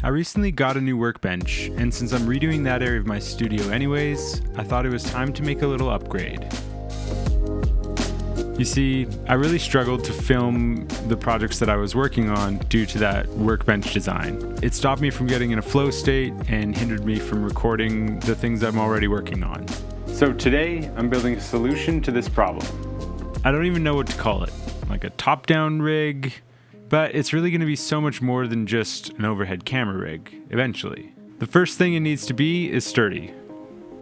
I recently got a new workbench, and since I'm redoing that area of my studio anyways, I thought it was time to make a little upgrade. You see, I really struggled to film the projects that I was working on due to that workbench design. It stopped me from getting in a flow state and hindered me from recording the things I'm already working on. So today, I'm building a solution to this problem. I don't even know what to call it, like a top-down rig, but it's really going to be so much more than just an overhead camera rig, eventually. The first thing it needs to be is sturdy.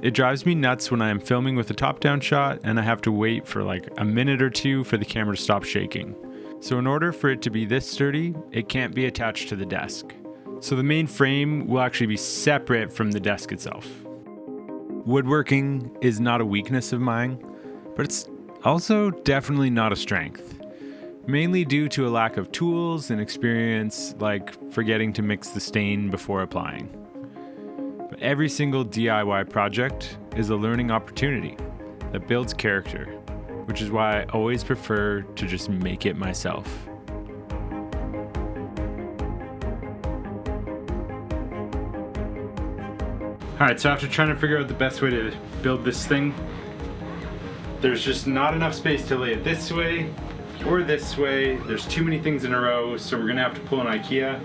It drives me nuts when I am filming with a top-down shot and I have to wait for like a minute or two for the camera to stop shaking. So in order for it to be this sturdy, it can't be attached to the desk. So the main frame will actually be separate from the desk itself. Woodworking is not a weakness of mine, but it's also definitely not a strength. Mainly due to a lack of tools and experience, like forgetting to mix the stain before applying. But every single DIY project is a learning opportunity that builds character, which is why I always prefer to just make it myself. Alright, so after trying to figure out the best way to build this thing, there's just not enough space to lay it this way or this way. There's too many things in a row, so we're gonna have to pull an IKEA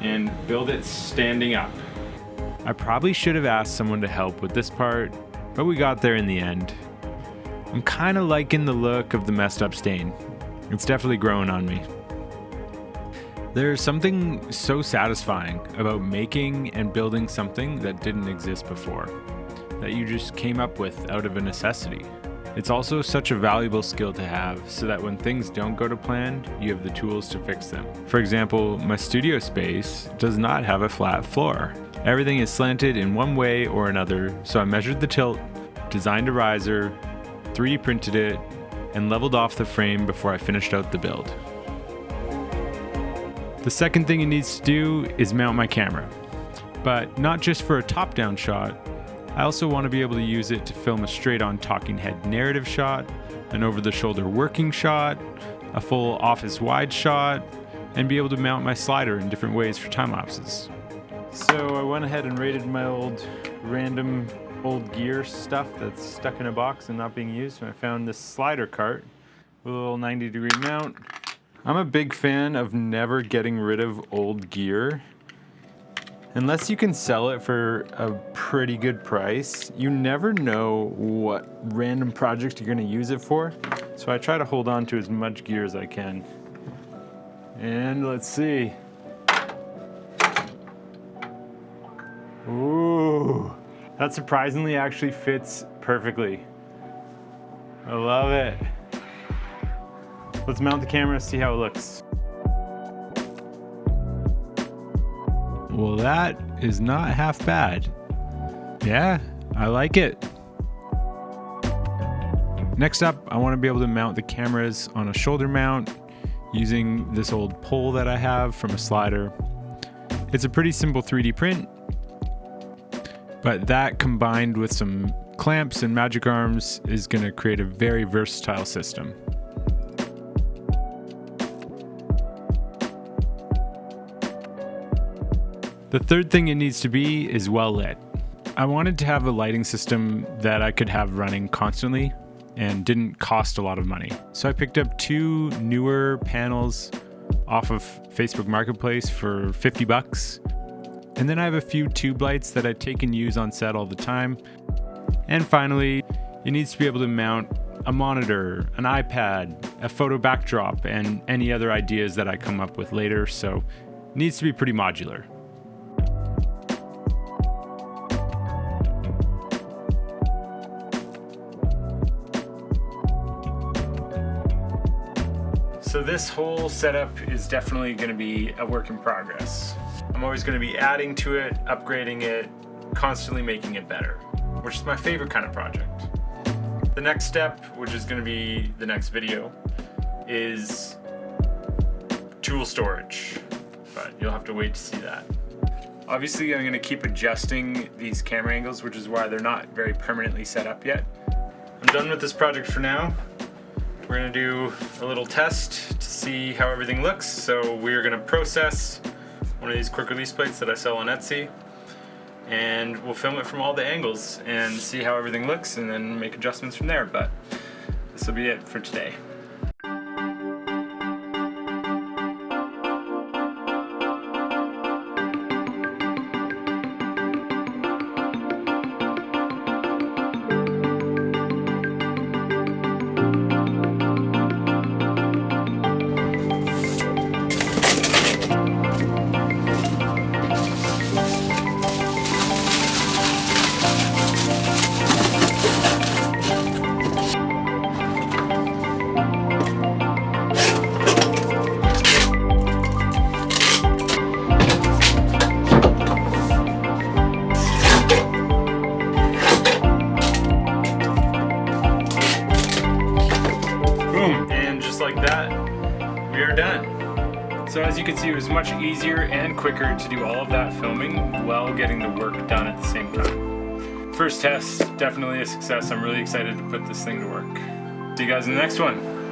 and build it standing up. I probably should have asked someone to help with this part, but we got there in the end. I'm kind of liking the look of the messed up stain. It's definitely growing on me. There's something so satisfying about making and building something that didn't exist before, that you just came up with out of a necessity. It's also such a valuable skill to have so that when things don't go to plan, you have the tools to fix them. For example, my studio space does not have a flat floor. Everything is slanted in one way or another, so I measured the tilt, designed a riser, 3D printed it, and leveled off the frame before I finished out the build. The second thing it needs to do is mount my camera, but not just for a top-down shot. I also want to be able to use it to film a straight-on talking head narrative shot, an over-the-shoulder working shot, a full office-wide shot, and be able to mount my slider in different ways for time lapses. So I went ahead and raided my random old gear stuff that's stuck in a box and not being used, and I found this slider cart with a little 90-degree mount. I'm a big fan of never getting rid of old gear. Unless you can sell it for a pretty good price, you never know what random project you're going to use it for. So I try to hold on to as much gear as I can. And let's see. Ooh, that surprisingly actually fits perfectly. I love it. Let's mount the camera, see how it looks. Well, that is not half bad. Yeah, I like it. Next up, I want to be able to mount the cameras on a shoulder mount using this old pole that I have from a slider. It's a pretty simple 3D print, but that combined with some clamps and magic arms is going to create a very versatile system. The third thing it needs to be is well lit. I wanted to have a lighting system that I could have running constantly and didn't cost a lot of money. So I picked up 2 newer panels off of Facebook Marketplace for $50. And then I have a few tube lights that I take and use on set all the time. And finally, it needs to be able to mount a monitor, an iPad, a photo backdrop, and any other ideas that I come up with later. So it needs to be pretty modular. So this whole setup is definitely going to be a work in progress. I'm always going to be adding to it, upgrading it, constantly making it better, which is my favorite kind of project. The next step, which is going to be the next video, is tool storage, but you'll have to wait to see that. Obviously, I'm going to keep adjusting these camera angles, which is why they're not very permanently set up yet. I'm done with this project for now. We're going to do a little test to see how everything looks. So we're going to process one of these quick release plates that I sell on Etsy, and we'll film it from all the angles and see how everything looks and then make adjustments from there. But this will be it for today. And just like that, we are done. So as you can see, it was much easier and quicker to do all of that filming while getting the work done at the same time. First test, definitely a success. I'm really excited to put this thing to work. See you guys in the next one.